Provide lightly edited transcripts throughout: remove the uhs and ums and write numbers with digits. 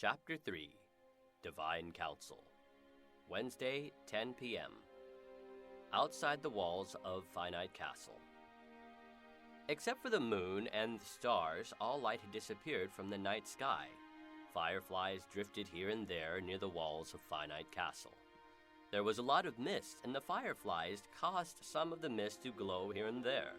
Chapter 3, Divine Council. Wednesday, 10 p.m. Outside the walls of Finite Castle. Except for the moon and the stars, all light had disappeared from the night sky. Fireflies drifted here and there near the walls of Finite Castle. There was a lot of mist, and the fireflies caused some of the mist to glow here and there.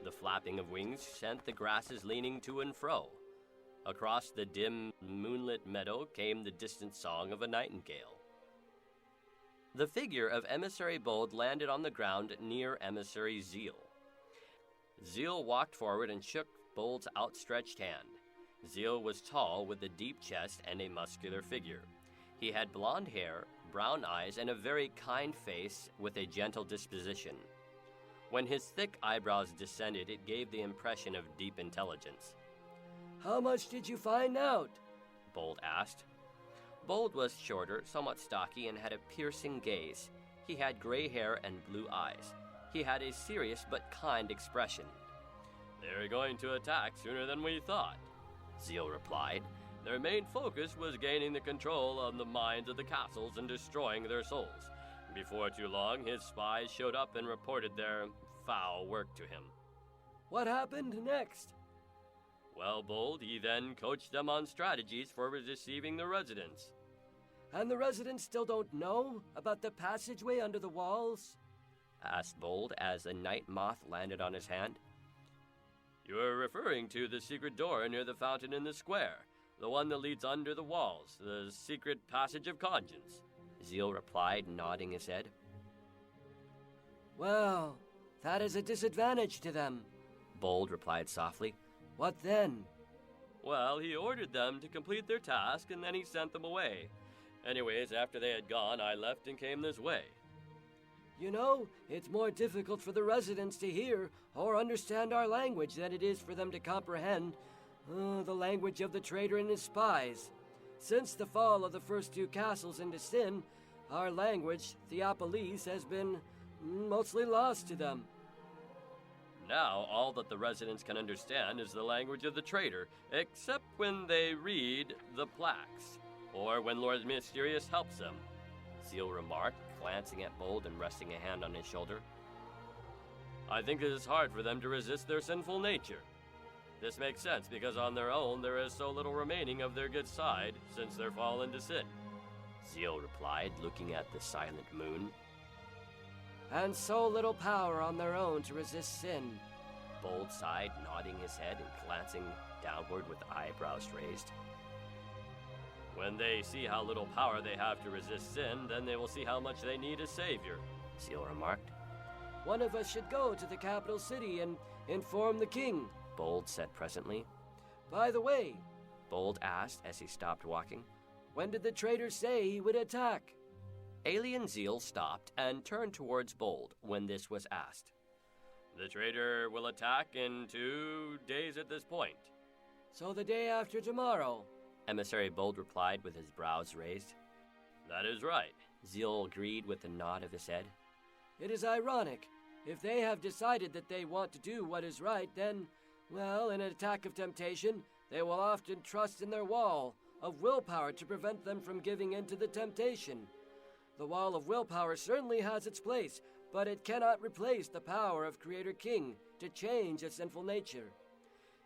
The flapping of wings sent the grasses leaning to and fro. Across the dim, moonlit meadow came the distant song of a nightingale. The figure of Emissary Bold landed on the ground near Emissary Zeal. Zeal walked forward and shook Bold's outstretched hand. Zeal was tall with a deep chest and a muscular figure. He had blonde hair, brown eyes, and a very kind face with a gentle disposition. When his thick eyebrows descended, it gave the impression of deep intelligence. "How much did you find out?" Bold asked. Bold was shorter, somewhat stocky, and had a piercing gaze. He had gray hair and blue eyes. He had a serious but kind expression. "They're going to attack sooner than we thought," Zeal replied. "Their main focus was gaining the control of the minds of the castles and destroying their souls. Before too long, his spies showed up and reported their foul work to him." "What happened next?" "Well, Bold, he then coached them on strategies for deceiving the residents." "And the residents still don't know about the passageway under the walls?" asked Bold as a night moth landed on his hand. "You're referring to the secret door near the fountain in the square, the one that leads under the walls, the secret passage of conscience," Zeal replied, nodding his head. "Well, that is a disadvantage to them," Bold replied softly. "What then?" "Well, he ordered them to complete their task, and then he sent them away. Anyways, after they had gone, I left and came this way." "You know, it's more difficult for the residents to hear or understand our language than it is for them to comprehend the language of the traitor and his spies. Since the fall of the first two castles into sin, our language, Theopolis, has been mostly lost to them. Now, all that the residents can understand is the language of the traitor, except when they read the plaques, or when Lord Mysterious helps them," Zeal remarked, glancing at Bold and resting a hand on his shoulder. "I think it is hard for them to resist their sinful nature. This makes sense because on their own there is so little remaining of their good side since their fall into sin," Zeal replied, looking at the silent moon. "And so little power on their own to resist sin," Bold sighed, nodding his head and glancing downward with eyebrows raised. "When they see how little power they have to resist sin, then they will see how much they need a savior," Zeal remarked. "One of us should go to the capital city and inform the king," Bold said presently. "By the way," Bold asked as he stopped walking, "when did the traitor say he would attack?" Alien Zeal stopped and turned towards Bold when this was asked. "The traitor will attack in 2 days at this point." "So the day after tomorrow?" Emissary Bold replied with his brows raised. "That is right," Zeal agreed with a nod of his head. "It is ironic. If they have decided that they want to do what is right, then, well, in an attack of temptation, they will often trust in their wall of willpower to prevent them from giving in to the temptation. The wall of willpower certainly has its place, but it cannot replace the power of Creator King to change a sinful nature.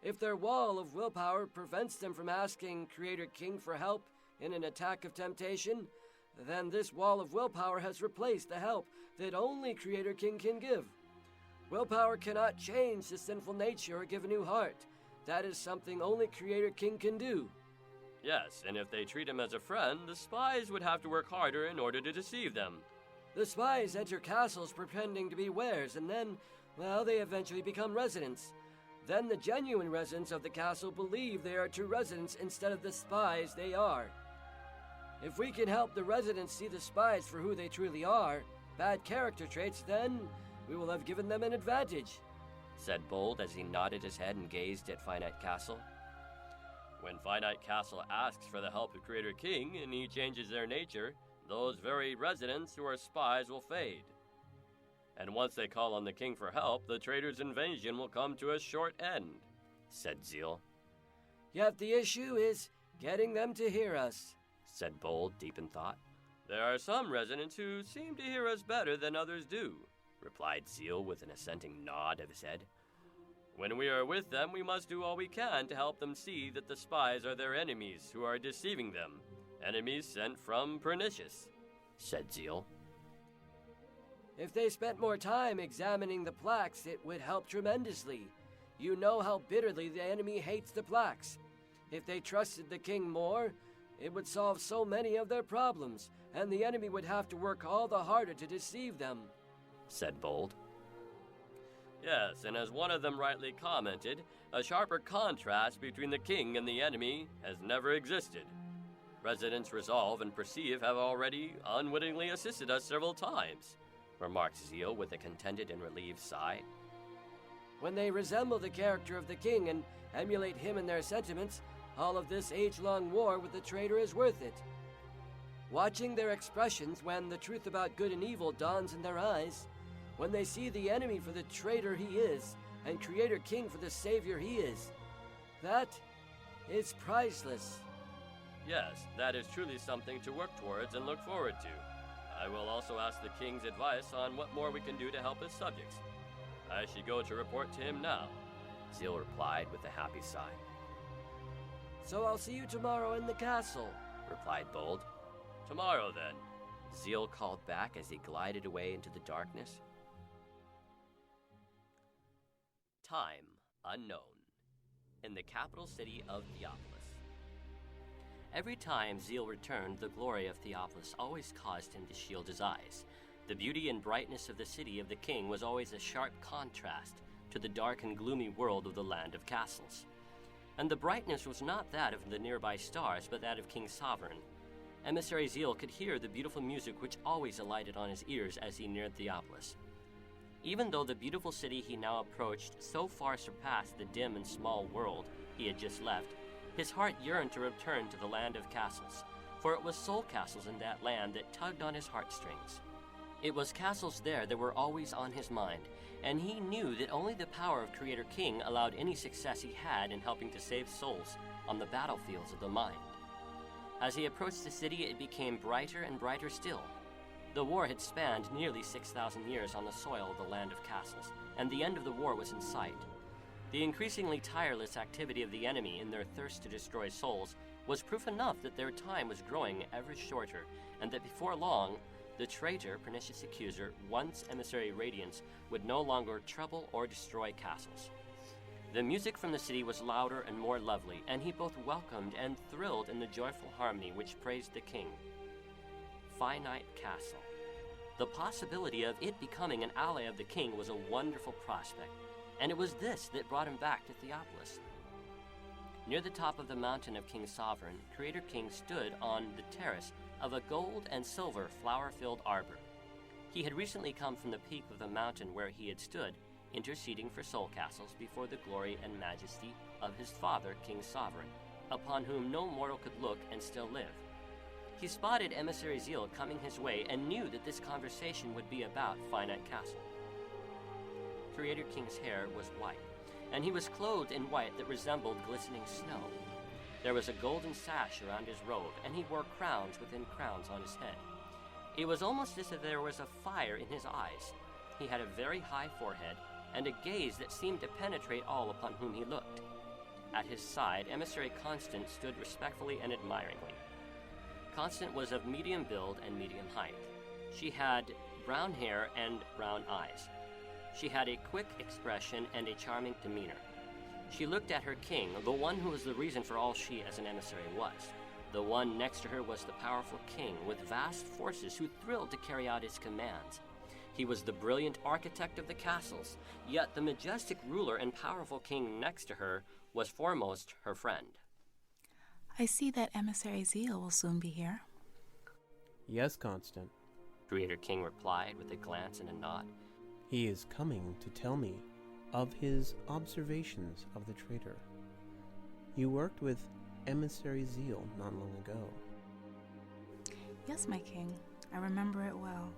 If their wall of willpower prevents them from asking Creator King for help in an attack of temptation, then this wall of willpower has replaced the help that only Creator King can give. Willpower cannot change the sinful nature or give a new heart. That is something only Creator King can do." "Yes, and if they treat him as a friend, the spies would have to work harder in order to deceive them." "The spies enter castles pretending to be wares, and then, well, they eventually become residents. Then the genuine residents of the castle believe they are true residents instead of the spies they are. If we can help the residents see the spies for who they truly are, bad character traits, then we will have given them an advantage," said Bold as he nodded his head and gazed at Finite Castle. "When Finite Castle asks for the help of Creator King and he changes their nature, those very residents who are spies will fade. And once they call on the king for help, the traitor's invasion will come to a short end," said Zeal. "Yet the issue is getting them to hear us," said Bold, deep in thought. "There are some residents who seem to hear us better than others do," replied Zeal with an assenting nod of his head. "When we are with them, we must do all we can to help them see that the spies are their enemies who are deceiving them, enemies sent from Pernicious," said Zeal. "If they spent more time examining the plaques, it would help tremendously. You know how bitterly the enemy hates the plaques. If they trusted the king more, it would solve so many of their problems, and the enemy would have to work all the harder to deceive them," said Bold. "Yes, and as one of them rightly commented, a sharper contrast between the king and the enemy has never existed. Residents resolve and perceive have already unwittingly assisted us several times," remarked Zeal with a contented and relieved sigh. "When they resemble the character of the king and emulate him in their sentiments, all of this age-long war with the traitor is worth it. Watching their expressions when the truth about good and evil dawns in their eyes, when they see the enemy for the traitor he is, and Creator King for the Savior he is, that is priceless." "Yes, that is truly something to work towards and look forward to. I will also ask the king's advice on what more we can do to help his subjects. I should go to report to him now," Zeal replied with a happy sigh. "So I'll see you tomorrow in the castle," replied Bold. "Tomorrow, then," Zeal called back as he glided away into the darkness. Time unknown. In the capital city of Theopolis. Every time Zeal returned, the glory of Theopolis always caused him to shield his eyes. The beauty and brightness of the city of the king was always a sharp contrast to the dark and gloomy world of the land of castles. And the brightness was not that of the nearby stars, but that of King Sovereign. Emissary Zeal could hear the beautiful music which always alighted on his ears as he neared Theopolis. Even though the beautiful city he now approached so far surpassed the dim and small world he had just left, his heart yearned to return to the land of castles, for it was SoulCastles in that land that tugged on his heartstrings. It was castles there that were always on his mind, and he knew that only the power of Creator King allowed any success he had in helping to save souls on the battlefields of the mind. As he approached the city, it became brighter and brighter still. The war had spanned nearly 6,000 years on the soil of the land of castles, and the end of the war was in sight. The increasingly tireless activity of the enemy in their thirst to destroy souls was proof enough that their time was growing ever shorter, and that before long, the traitor, pernicious accuser, once emissary Radiance, would no longer trouble or destroy castles. The music from the city was louder and more lovely, and he both welcomed and thrilled in the joyful harmony which praised the king. Finite Castle. The possibility of it becoming an ally of the king was a wonderful prospect, and it was this that brought him back to Theopolis. Near the top of the mountain of King Sovereign, Creator King stood on the terrace of a gold and silver flower-filled arbor. He had recently come from the peak of the mountain where he had stood, interceding for SoulCastles before the glory and majesty of his father, King Sovereign, upon whom no mortal could look and still live. He spotted Emissary Zeal coming his way and knew that this conversation would be about Finite Castle. Creator King's hair was white, and he was clothed in white that resembled glistening snow. There was a golden sash around his robe, and he wore crowns within crowns on his head. It was almost as if there was a fire in his eyes. He had a very high forehead, and a gaze that seemed to penetrate all upon whom he looked. At his side, Emissary Constant stood respectfully and admiringly. Constant was of medium build and medium height. She had brown hair and brown eyes. She had a quick expression and a charming demeanor. She looked at her king, the one who was the reason for all she as an emissary was. The one next to her was the powerful king with vast forces who thrilled to carry out his commands. He was the brilliant architect of the castles, yet the majestic ruler and powerful king next to her was foremost her friend. I see that Emissary Zeal will soon be here. Yes, Constant. Creator King replied with a glance and a nod. He is coming to tell me of his observations of the traitor. You worked with Emissary Zeal not long ago. Yes, my king. I remember it well.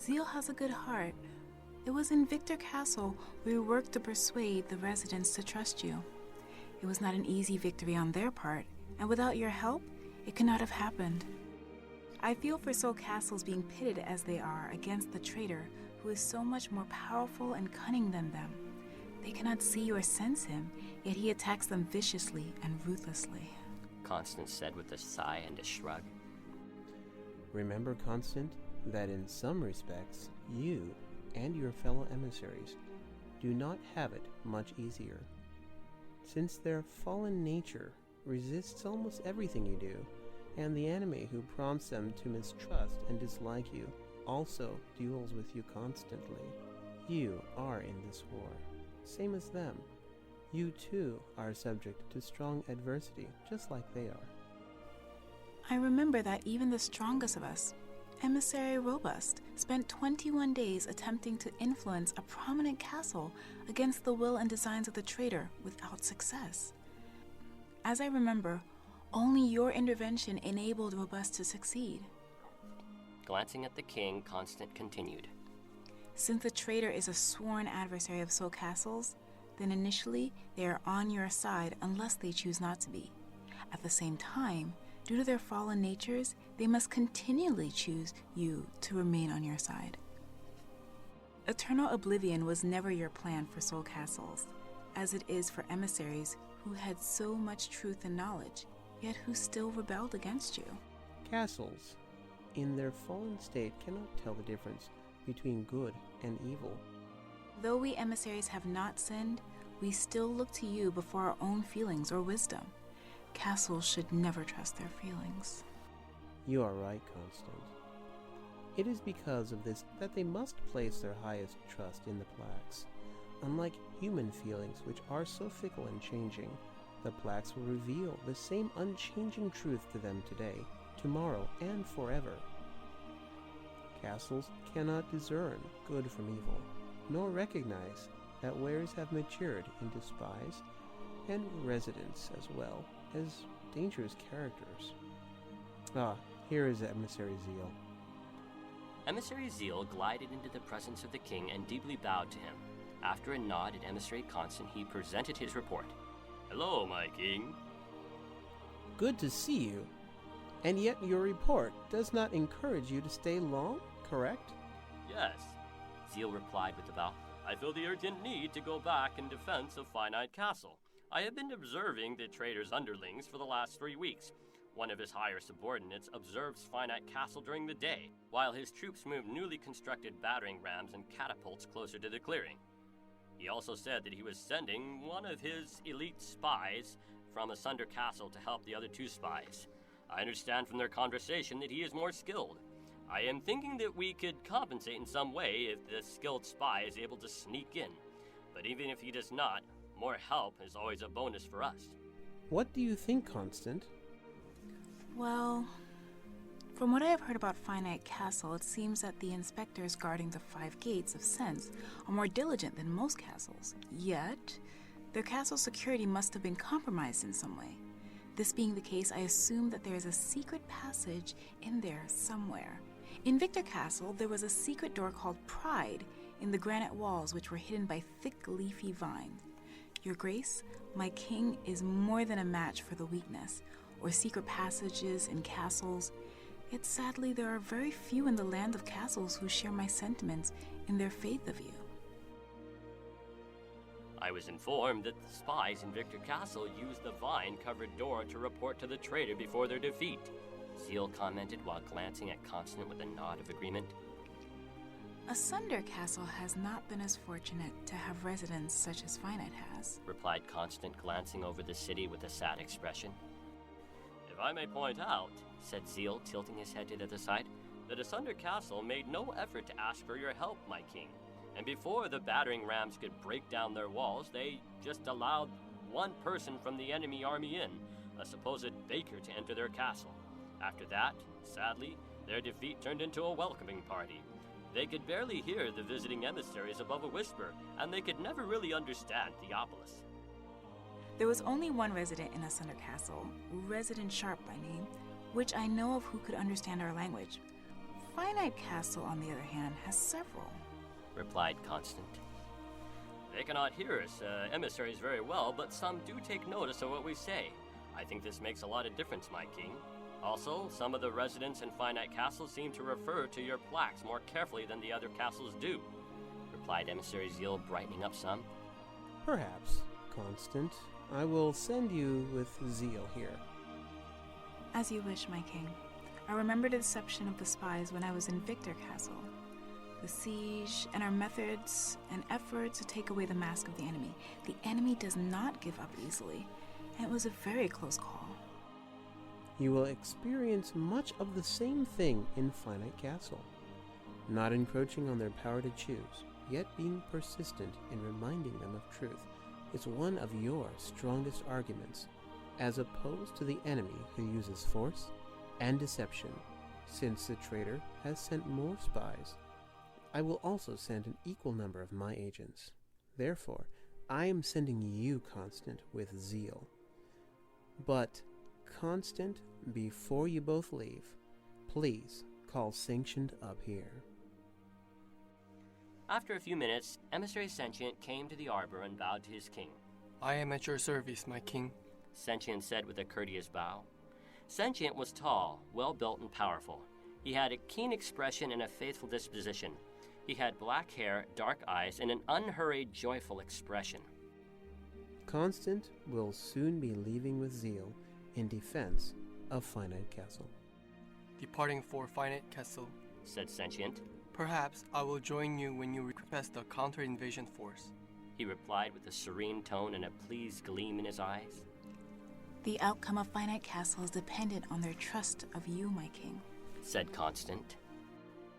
Zeal has a good heart. It was in Victor Castle where we worked to persuade the residents to trust you. It was not an easy victory on their part, and without your help, it could not have happened. I feel for SoulCastles being pitted as they are against the traitor who is so much more powerful and cunning than them. They cannot see or sense him, yet he attacks them viciously and ruthlessly. Constance said with a sigh and a shrug. Remember, Constant, that in some respects, you and your fellow emissaries do not have it much easier. Since their fallen nature resists almost everything you do, and the enemy who prompts them to mistrust and dislike you also duels with you constantly. You are in this war, same as them. You too are subject to strong adversity, just like they are. I remember that even the strongest of us, Emissary Robust, spent 21 days attempting to influence a prominent castle against the will and designs of the traitor without success. As I remember, only your intervention enabled Robust to succeed. Glancing at the king, Constant continued. Since the traitor is a sworn adversary of SoulCastles, then initially they are on your side unless they choose not to be. At the same time, due to their fallen natures, they must continually choose you to remain on your side. Eternal oblivion was never your plan for SoulCastles, as it is for emissaries who had so much truth and knowledge, yet who still rebelled against you. Castles, in their fallen state, cannot tell the difference between good and evil. Though we emissaries have not sinned, we still look to you before our own feelings or wisdom. Castles should never trust their feelings. You are right, Constant. It is because of this that they must place their highest trust in the plaques. Unlike human feelings, which are so fickle and changing, the plaques will reveal the same unchanging truth to them today, tomorrow, and forever. Castles cannot discern good from evil, nor recognize that wares have matured into spies and residents as well as dangerous characters. Here is Emissary Zeal. Emissary Zeal glided into the presence of the king and deeply bowed to him. After a nod at Emissary Constant, he presented his report. Hello, my king. Good to see you. And yet your report does not encourage you to stay long, correct? Yes, Zeal replied with a bow. I feel the urgent need to go back in defense of Finite Castle. I have been observing the traitor's underlings for the last 3 weeks. One of his higher subordinates observes Finite Castle during the day, while his troops move newly constructed battering rams and catapults closer to the clearing. He also said that he was sending one of his elite spies from Asunder Castle to help the other 2 spies. I understand from their conversation that he is more skilled. I am thinking that we could compensate in some way if the skilled spy is able to sneak in. But even if he does not, more help is always a bonus for us. What do you think, Constant? Well, from what I have heard about Finite Castle, it seems that the inspectors guarding the 5 gates of sense are more diligent than most castles. Yet, their castle security must have been compromised in some way. This being the case, I assume that there is a secret passage in there somewhere. In Victor Castle, there was a secret door called Pride in the granite walls, which were hidden by thick leafy vines. Your Grace, my king is more than a match for the weakness, or secret passages in castles. Yet sadly, there are very few in the land of castles who share my sentiments in their faith of you. I was informed that the spies in Victor Castle used the vine-covered door to report to the traitor before their defeat, Zeal commented while glancing at Constant with a nod of agreement. Asunder Castle has not been as fortunate to have residents such as Finite has, replied Constant, glancing over the city with a sad expression. If I may point out, said Zeal, tilting his head to the other side, that Asunder Castle made no effort to ask for your help, my king. And before the battering rams could break down their walls, they just allowed one person from the enemy army in, a supposed baker, to enter their castle. After that, sadly, their defeat turned into a welcoming party. They could barely hear the visiting emissaries above a whisper, and they could never really understand Theopolis. There was only one resident in Asunder Castle, Resident Sharp by name, which I know of who could understand our language. Finite Castle, on the other hand, has several, replied Constant. They cannot hear us emissaries very well, but some do take notice of what we say. I think this makes a lot of difference, my king. Also, some of the residents in Finite Castle seem to refer to your plaques more carefully than the other castles do, replied Emissary Zeal, brightening up some. Perhaps, Constant. I will send you with Zeal here. As you wish, my king. I remember the deception of the spies when I was in Victor Castle. The siege and our methods and efforts to take away the mask of the enemy. The enemy does not give up easily, and it was a very close call. You will experience much of the same thing in Finite Castle. Not encroaching on their power to choose, yet being persistent in reminding them of truth is one of your strongest arguments, as opposed to the enemy who uses force and deception. Since the traitor has sent more spies, I will also send an equal number of my agents. Therefore, I am sending you, Constant, with Zeal. But, Constant, before you both leave, please call Sanctioned up here. After a few minutes, Emissary Sentient came to the arbor and bowed to his king. I am at your service, my king, Sentient said with a courteous bow. Sentient was tall, well-built, and powerful. He had a keen expression and a faithful disposition. He had black hair, dark eyes, and an unhurried, joyful expression. Constant will soon be leaving with Zeal in defense of Finite Castle. departing for Finite Castle, said Sentient. Perhaps I will join you when you request a counter-invasion force, He replied with a serene tone and a pleased gleam in his eyes. The outcome of Finite Castle is dependent on their trust of you, my king, said Constant.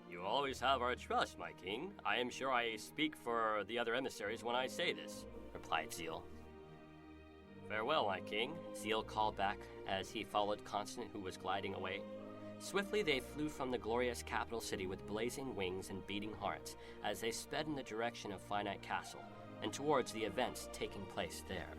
You always have our trust, my king. I am sure I speak for the other emissaries when I say this, replied Zeal. Farewell, my king, Zeal called back as he followed Constant, who was gliding away. Swiftly they flew from the glorious capital city with blazing wings and beating hearts as they sped in the direction of Finite Castle and towards the events taking place there.